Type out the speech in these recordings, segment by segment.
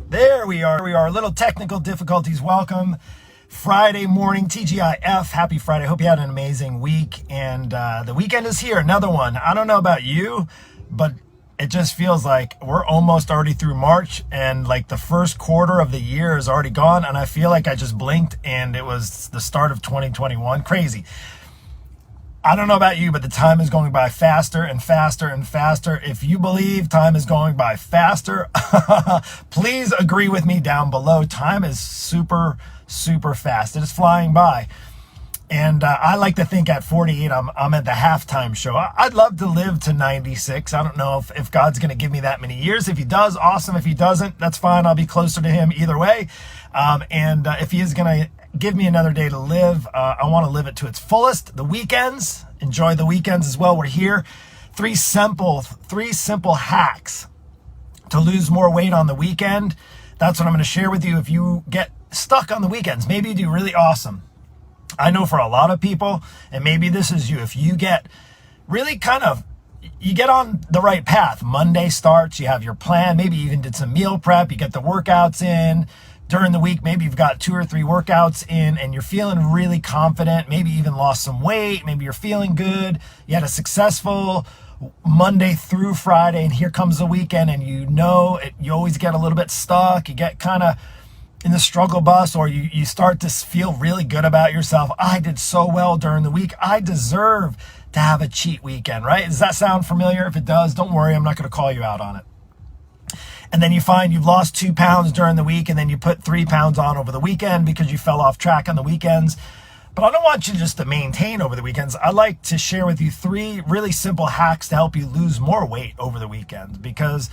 There we are. A little technical difficulties. Welcome. Friday morning, TGIF. Happy Friday. Hope you had an amazing week. And the weekend is here. Another one. I don't know about you, but it just feels like we're almost already through March and like the first quarter of the year is already gone. And I feel like I just blinked and it was the start of 2021. Crazy. I don't know about you, but the time is going by faster and faster and faster. If you believe time is going by faster, please agree with me down below. Time is super, super fast. It is flying by. And I like to think at 48, I'm at the halftime show. I'd love to live to 96. I don't know if God's going to give me that many years. If he does, awesome. If he doesn't, that's fine. I'll be closer to him either way. And if he is going to give me another day to live, I want to live it to its fullest. The weekends, enjoy the weekends as well. We're here. Three simple hacks to lose more weight on the weekend. That's what I'm going to share with you. If you get stuck on the weekends, maybe you do really awesome. I know for a lot of people, and maybe this is you, if you get really you get on the right path. Monday starts, you have your plan, maybe you even did some meal prep, you get the workouts in. During the week, maybe you've got 2 or 3 workouts in and you're feeling really confident, maybe even lost some weight, maybe you're feeling good, you had a successful Monday through Friday, and here comes the weekend, and you always get a little bit stuck, you get kind of in the struggle bus, or you start to feel really good about yourself. I did so well during the week. I deserve to have a cheat weekend, right? Does that sound familiar? If it does, don't worry, I'm not going to call you out on it. And then you find you've lost 2 pounds during the week, and then you put 3 pounds on over the weekend because you fell off track on the weekends. But I don't want you just to maintain over the weekends. I'd like to share with you 3 really simple hacks to help you lose more weight over the weekend, because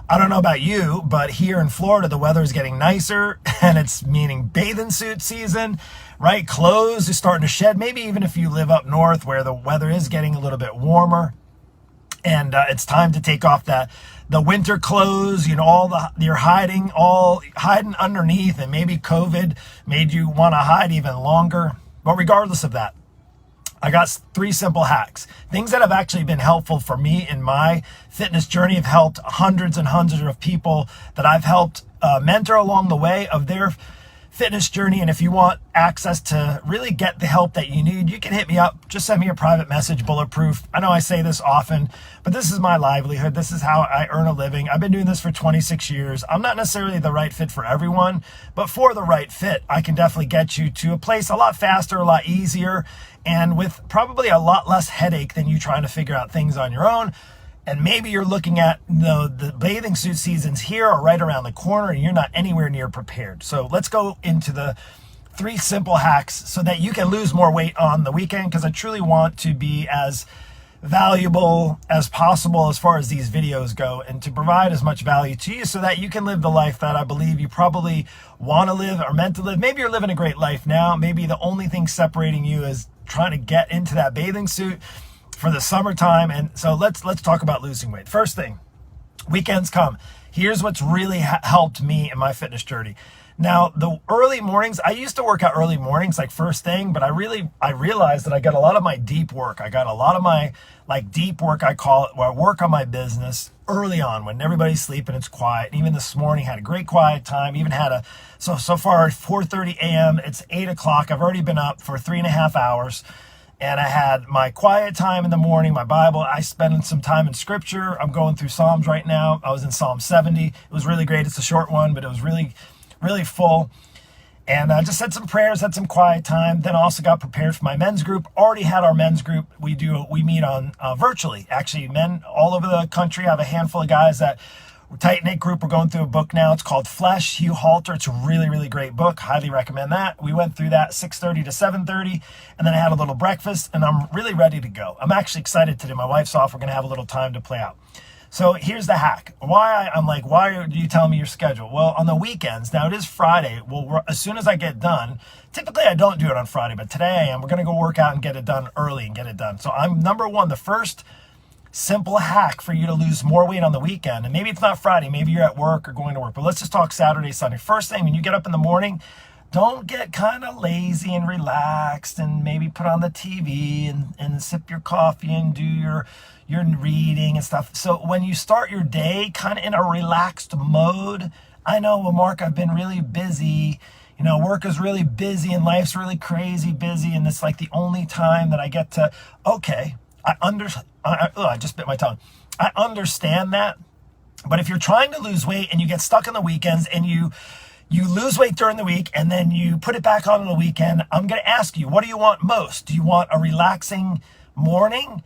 I don't know about you, but here in Florida, the weather is getting nicer, and it's meaning bathing suit season, right? Clothes are starting to shed. Maybe even if you live up north where the weather is getting a little bit warmer, and it's time to take off the winter clothes, you're hiding underneath, and maybe COVID made you want to hide even longer. But regardless of that, I got 3 simple hacks, things that have actually been helpful for me in my fitness journey. Have helped hundreds and hundreds of people that I've helped mentor along the way of their fitness journey. And if you want access to really get the help that you need, you can hit me up. Just send me a private message, Bulletproof. I know I say this often, but this is my livelihood. This is how I earn a living. I've been doing this for 26 years. I'm not necessarily the right fit for everyone, but for the right fit, I can definitely get you to a place a lot faster, a lot easier, and with probably a lot less headache than you trying to figure out things on your own. And maybe you're looking at the bathing suit seasons here are right around the corner, and you're not anywhere near prepared. So let's go into the 3 simple hacks so that you can lose more weight on the weekend, because I truly want to be as valuable as possible as far as these videos go, and to provide as much value to you so that you can live the life that I believe you probably want to live or meant to live. Maybe you're living a great life now. Maybe the only thing separating you is trying to get into that bathing suit for the summertime. And so let's talk about losing weight. First thing, weekends come. Here's what's really helped me in my fitness journey. Now, the early mornings, I used to work out early mornings, like first thing, but I realized that I got a lot of my deep work. I got a lot of my deep work, I call it, where I work on my business early on when everybody's sleeping, it's quiet. And even this morning had a great quiet time. Even had so far 4:30 a.m. It's 8 o'clock. I've already been up for 3.5 hours. And I had my quiet time in the morning, my Bible. I spent some time in scripture. I'm going through Psalms right now. I was in Psalm 70. It was really great. It's a short one, but it was really, really full. And I just said some prayers, had some quiet time. Then I also got prepared for my men's group. Already had our men's group. We meet on virtually. Actually, men all over the country. I have a handful of guys that we're tight-knit group. We're going through a book now. It's called Flesh, Hugh Halter. It's a really, really great book. Highly recommend that. We went through that 6:30 to 7:30, and then I had a little breakfast, and I'm really ready to go. I'm actually excited today. My wife's off. We're going to have a little time to play out. So here's the hack. Why do you tell me your schedule? Well, on the weekends, now it is Friday. Well, as soon as I get done, typically I don't do it on Friday, but today I am. We're going to go work out and get it done early and get it done. So I'm number one, the first simple hack for you to lose more weight on the weekend. And maybe it's not Friday, maybe you're at work or going to work, but let's just talk Saturday, Sunday. First thing, when you get up in the morning, don't get kind of lazy and relaxed and maybe put on the TV and sip your coffee and do your reading and stuff. So when you start your day kind of in a relaxed mode, I know, well, Mark, I've been really busy. Work is really busy and life's really crazy busy. And it's like the only time that I get to, okay, I just bit my tongue. I understand that. But if you're trying to lose weight and you get stuck on the weekends and you lose weight during the week and then you put it back on the weekend, I'm going to ask you, what do you want most? Do you want a relaxing morning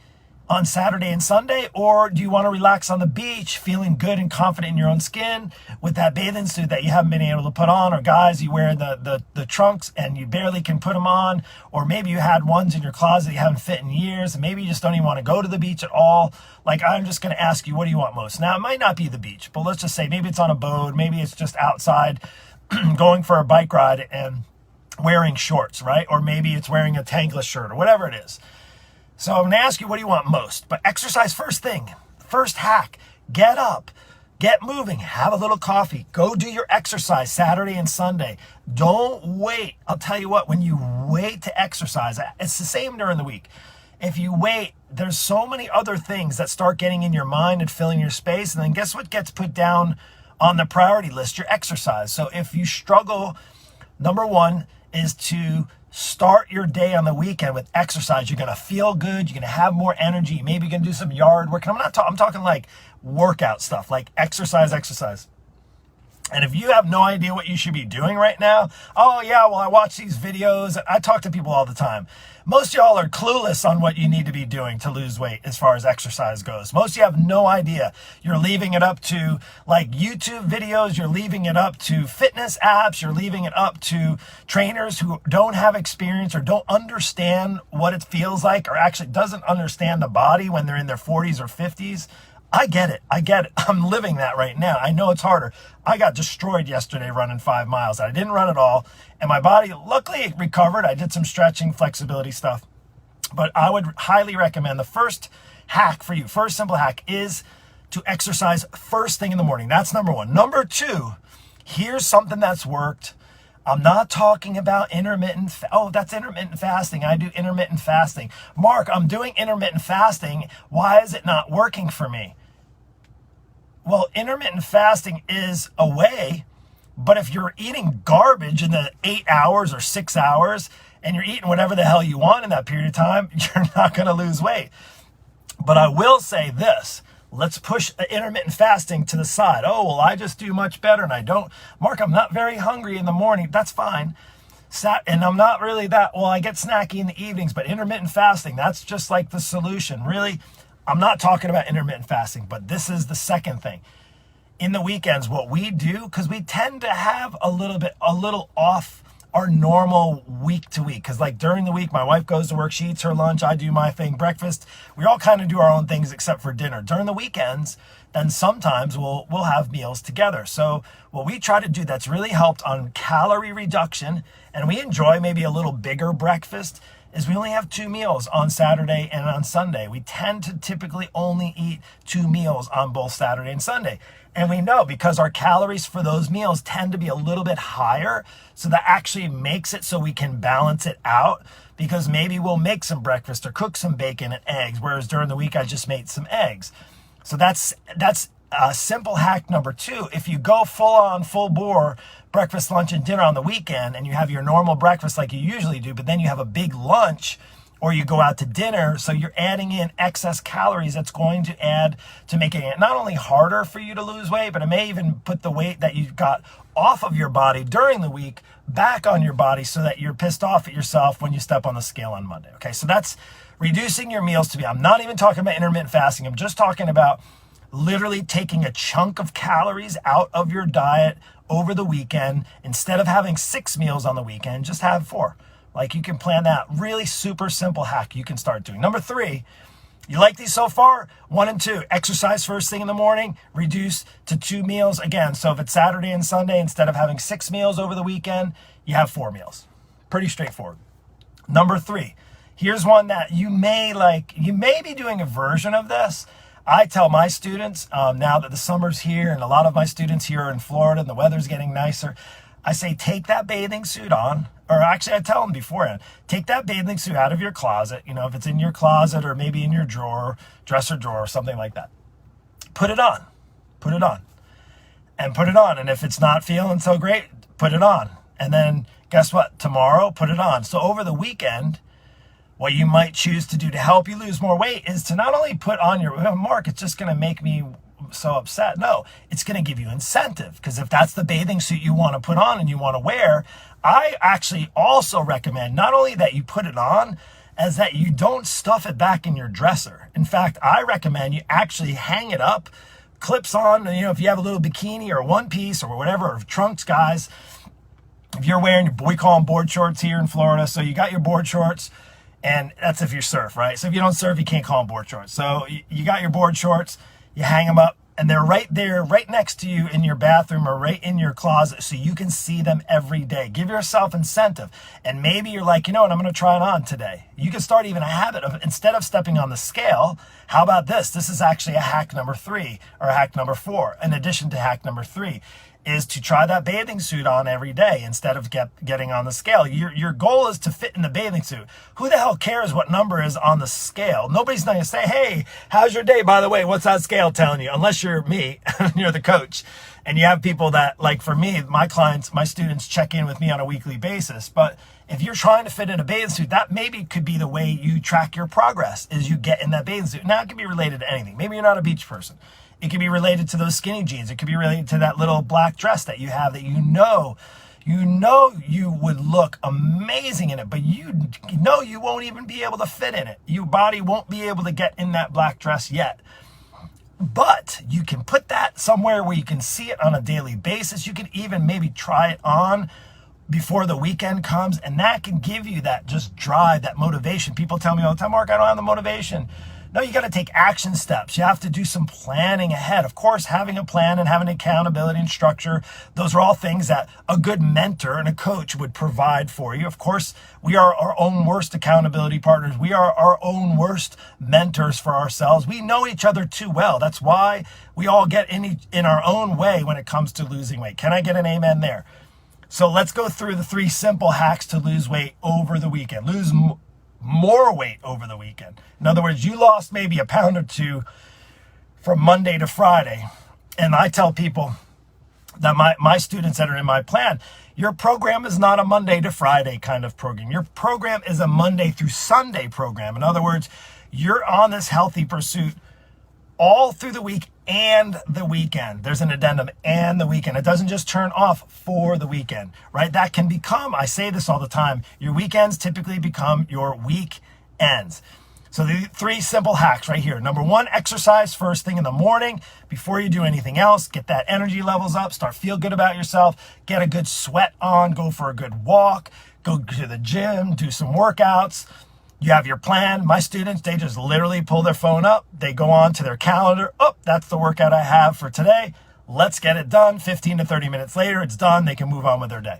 on Saturday and Sunday, or do you want to relax on the beach, feeling good and confident in your own skin with that bathing suit that you haven't been able to put on? Or guys, you wear the trunks and you barely can put them on, or maybe you had ones in your closet you haven't fit in years, and maybe you just don't even want to go to the beach at all. Like, I'm just going to ask you, what do you want most? Now, it might not be the beach, but let's just say maybe it's on a boat, maybe it's just outside going for a bike ride and wearing shorts, right? Or maybe it's wearing a tankless shirt or whatever it is. So I'm going to ask you, what do you want most? But exercise first thing, first hack, get up, get moving, have a little coffee, go do your exercise Saturday and Sunday. Don't wait. I'll tell you what, when you wait to exercise, it's the same during the week. If you wait, there's so many other things that start getting in your mind and filling your space. And then guess what gets put down on the priority list? Your exercise. So if you struggle, number one is to start your day on the weekend with exercise. You're going to feel good. You're going to have more energy. Maybe you're going to do some yard work. I'm talking like workout stuff, like exercise. And if you have no idea what you should be doing right now, oh yeah, well, I watch these videos. I talk to people all the time. Most of y'all are clueless on what you need to be doing to lose weight as far as exercise goes. Most of you have no idea. You're leaving it up to like YouTube videos. You're leaving it up to fitness apps. You're leaving it up to trainers who don't have experience or don't understand what it feels like, or actually doesn't understand the body when they're in their 40s or 50s. I get it. I'm living that right now. I know it's harder. I got destroyed yesterday running 5 miles. I didn't run at all. And my body, luckily, recovered. I did some stretching, flexibility stuff. But I would highly recommend the first hack for you, first simple hack, is to exercise first thing in the morning. That's number one. Number two, here's something that's worked. I'm not talking about that's intermittent fasting. I do intermittent fasting. Mark, I'm doing intermittent fasting. Why is it not working for me? Well, intermittent fasting is a way, but if you're eating garbage in the 8 hours or 6 hours and you're eating whatever the hell you want in that period of time, you're not going to lose weight. But I will say this. Let's push intermittent fasting to the side. Oh, well, I just do much better and I don't. Mark, I'm not very hungry in the morning. That's fine. And I'm not really that, well, I get snacky in the evenings, but intermittent fasting, that's just like the solution. Really, I'm not talking about intermittent fasting, but this is the second thing. In the weekends, what we do, because we tend to have a little off our normal week to week. Because like during the week, my wife goes to work, she eats her lunch, I do my thing, breakfast. We all kind of do our own things except for dinner. During the weekends, then sometimes we'll have meals together. So what we try to do that's really helped on calorie reduction, and we enjoy maybe a little bigger breakfast, is we only have 2 meals on Saturday and on Sunday. We tend to typically only eat 2 meals on both Saturday and Sunday. And we know because our calories for those meals tend to be a little bit higher, so that actually makes it so we can balance it out, because maybe we'll make some breakfast or cook some bacon and eggs, whereas during the week I just made some eggs. So that's simple hack number 2. If you go full bore breakfast, lunch, and dinner on the weekend, and you have your normal breakfast like you usually do, but then you have a big lunch, or you go out to dinner, so you're adding in excess calories that's going to add to making it not only harder for you to lose weight, but it may even put the weight that you got off of your body during the week back on your body, so that you're pissed off at yourself when you step on the scale on Monday. Okay, so that's reducing your meals to be. I'm not even talking about intermittent fasting. I'm just talking about literally taking a chunk of calories out of your diet over the weekend. Instead of having 6 meals on the weekend, just have 4. Like, you can plan that. Really super simple hack you can start doing. Number 3, you like these so far? 1 and 2, exercise first thing in the morning, reduce to 2 meals. Again, so if it's Saturday and Sunday, instead of having 6 meals over the weekend, you have 4 meals. Pretty straightforward. Number 3, here's one that you may be doing a version of this. I tell my students, now that the summer's here and a lot of my students here are in Florida and the weather's getting nicer, I say, take that bathing suit on, or actually I tell them beforehand, take that bathing suit out of your closet, if it's in your closet or maybe in your drawer, dresser drawer or something like that. Put it on. and put it on. And if it's not feeling so great, put it on. And then guess what? Tomorrow, put it on. So over the weekend, what you might choose to do to help you lose more weight is to not only put on your, "Oh, Mark, it's just going to make me so upset." No, it's going to give you incentive, because if that's the bathing suit you want to put on and you want to wear, I actually also recommend not only that you put it on, as that you don't stuff it back in your dresser. In fact, I recommend you actually hang it up, clips on, if you have a little bikini or one piece or whatever, or trunks, guys. If you're wearing, we call them board shorts here in Florida. So you got your board shorts, and that's if you surf, right? So if you don't surf, you can't call them board shorts. So you got your board shorts, you hang them up, and they're right there, right next to you in your bathroom or right in your closet, so you can see them every day. Give yourself incentive. And maybe you're like, you know what, I'm going to try it on today. You can start even a habit of, instead of stepping on the scale, how about this? This is actually a hack number 3 or a hack number 4. In addition to hack number 3, is to try that bathing suit on every day instead of getting on the scale. Your goal is to fit in the bathing suit. Who the hell cares what number is on the scale? Nobody's not going to say, "Hey, how's your day? By the way, what's that scale telling you?" Unless you're me, you're the coach. And you have people that, like for me, my clients, my students check in with me on a weekly basis. But if you're trying to fit in a bathing suit, that maybe could be the way you track your progress, is you get in that bathing suit. Now, it can be related to anything. Maybe you're not a beach person. It could be related to those skinny jeans. It could be related to that little black dress that you have that you know you would look amazing in it, but you won't even be able to fit in it. Your body won't be able to get in that black dress yet. But you can put that somewhere where you can see it on a daily basis. You can even maybe try it on before the weekend comes, and that can give you that just drive, that motivation. People tell me all the time, "Mark, I don't have the motivation." No, you got to take action steps. You have to do some planning ahead. Of course, having a plan and having accountability and structure, those are all things that a good mentor and a coach would provide for you. Of course, we are our own worst accountability partners. We are our own worst mentors for ourselves. We know each other too well. That's why we all get in our own way when it comes to losing weight. Can I get an amen there? So let's go through the 3 simple hacks to lose weight over the weekend. Lose more weight over the weekend. In other words, you lost maybe a pound or 2 from Monday to Friday. And I tell people that my students that are in my plan, your program is not a Monday to Friday kind of program. Your program is a Monday through Sunday program. In other words, you're on this healthy pursuit all through the week and the weekend. There's an addendum, and the weekend. It doesn't just turn off for the weekend, right? That can become, I say this all the time, your weekends typically become your weekends. So the 3 simple hacks right here. Number 1, exercise first thing in the morning before you do anything else. Get that energy levels up, start feel good about yourself, get a good sweat on, go for a good walk, go to the gym, do some workouts. You have your plan. My students, they just literally pull their phone up. They go on to their calendar. Oh, that's the workout I have for today. Let's get it done. 15 to 30 minutes later, it's done. They can move on with their day.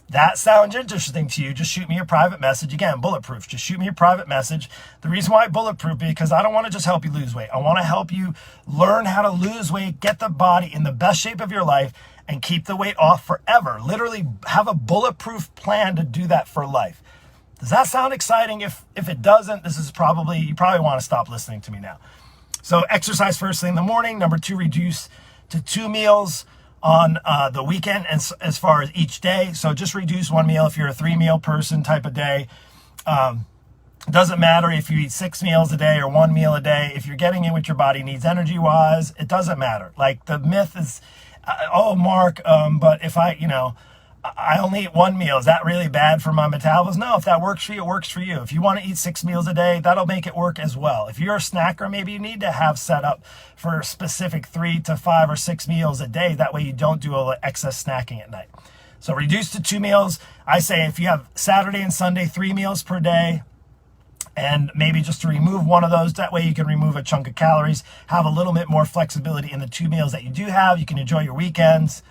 That sounds interesting to you, just shoot me a private message. Again, bulletproof. Just shoot me a private message. The reason why bulletproof, because I don't want to just help you lose weight. I want to help you learn how to lose weight, get the body in the best shape of your life, and keep the weight off forever. Literally have a bulletproof plan to do that for life. Does that sound exciting? If it doesn't, you probably want to stop listening to me now. So exercise first thing in the morning. Number 2, reduce to 2 meals on the weekend as far as each day. So just reduce 1 meal if you're a 3-meal person type of day. Doesn't matter if you eat 6 meals a day or 1 meal a day. If you're getting in what your body needs energy-wise, it doesn't matter. Like the myth is, oh, Mark, but if I only eat 1 meal, is that really bad for my metabolism? No, if that works for you, it works for you. If you want to eat 6 meals a day, that'll make it work as well. If you're a snacker, maybe you need to have set up for specific 3 to 5 or 6 meals a day. That way you don't do all the excess snacking at night. So reduce to 2 meals. I say if you have Saturday and Sunday, 3 meals per day, and maybe just to remove one of those, that way you can remove a chunk of calories, have a little bit more flexibility in the 2 meals that you do have. You can enjoy your weekends,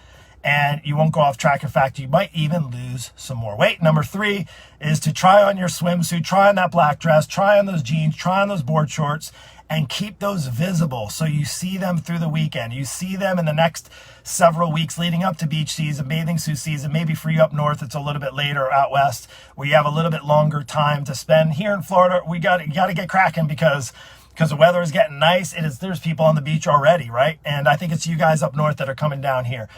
and you won't go off track. In fact, you might even lose some more weight. Number 3 is to try on your swimsuit, try on that black dress, try on those jeans, try on those board shorts, and keep those visible so you see them through the weekend. You see them in the next several weeks leading up to beach season, bathing suit season. Maybe for you up north, it's a little bit later, out west, where you have a little bit longer time to spend. Here in Florida, you got to get cracking, because because the weather is getting nice. There's people on the beach already, right? And I think it's you guys up north that are coming down here.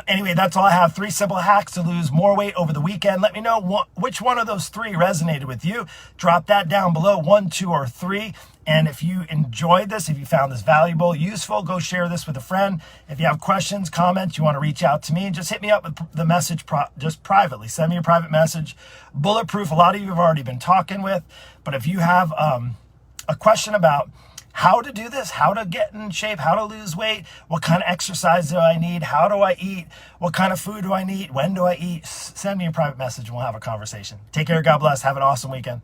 Anyway, that's all I have. 3 simple hacks to lose more weight over the weekend. Let me know which one of those 3 resonated with you. Drop that down below, 1, 2, or 3. And if you enjoyed this, if you found this valuable, useful, go share this with a friend. If you have questions, comments, you want to reach out to me, just hit me up with the message just privately. Send me a private message. Bulletproof, a lot of you have already been talking with. But if you have a question about how to do this, how to get in shape, how to lose weight, what kind of exercise do I need, how do I eat, what kind of food do I need, when do I eat, send me a private message and we'll have a conversation. Take care, God bless, have an awesome weekend.